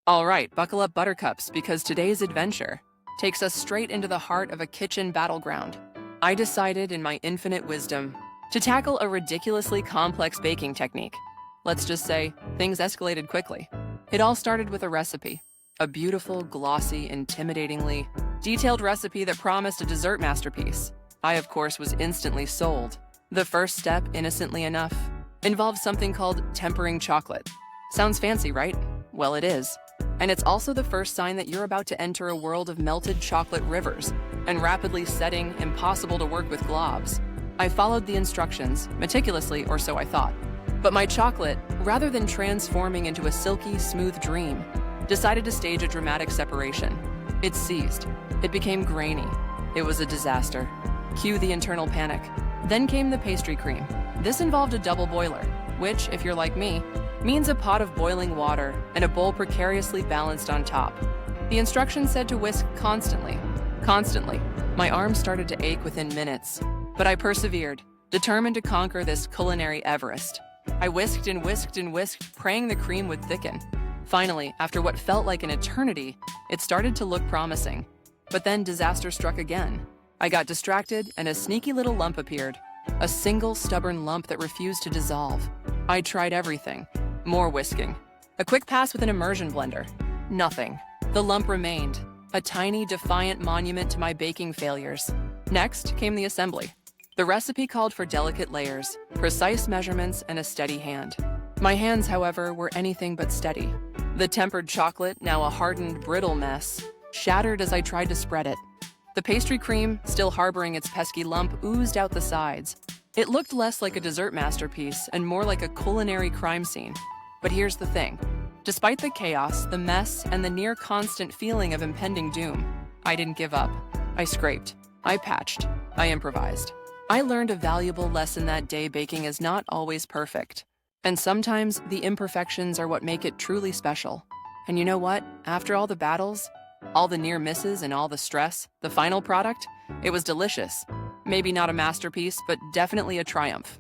All right, buckle up, Buttercups, because today's adventure takes us straight into the heart of a kitchen battleground. I decided, in my infinite wisdom, to tackle a ridiculously complex baking technique. Let's just say things escalated quickly. It all started with a recipe, a beautiful, glossy, intimidatingly detailed recipe that promised a dessert masterpiece. I, of course, was instantly sold. The first step, innocently enough, involved something called tempering chocolate. Sounds fancy, right? Well, it is. And it's also the first sign that you're about to enter a world of melted chocolate rivers and rapidly setting, impossible to work with globs. I followed the instructions, meticulously, or so I thought. But my chocolate, rather than transforming into a silky, smooth dream, decided to stage a dramatic separation. It seized. It became grainy. It was a disaster. Cue the internal panic. Then came the pastry cream. This involved a double boiler, which, if you're like me, means a pot of boiling water and a bowl precariously balanced on top. The instructions said to whisk constantly. Constantly. My arms started to ache within minutes, but I persevered, determined to conquer this culinary Everest. I whisked and whisked and whisked, praying the cream would thicken. Finally, after what felt like an eternity, it started to look promising. But then disaster struck again. I got distracted and a sneaky little lump appeared. A single stubborn lump that refused to dissolve. I tried everything. More whisking. A quick pass with an immersion blender. Nothing. The lump remained, a tiny, defiant monument to my baking failures. Next came the assembly. The recipe called for delicate layers, precise measurements, and a steady hand. My hands, however, were anything but steady. The tempered chocolate, now a hardened, brittle mess, shattered as I tried to spread it. The pastry cream, still harboring its pesky lump, oozed out the sides. It looked less like a dessert masterpiece and more like a culinary crime scene. But here's the thing. Despite the chaos, the mess, and the near-constant feeling of impending doom, I didn't give up. I scraped. I patched. I improvised. I learned a valuable lesson that day: baking is not always perfect. And sometimes the imperfections are what make it truly special. And you know what? After all the battles, all the near misses and all the stress, the final product, it was delicious. Maybe not a masterpiece, but definitely a triumph.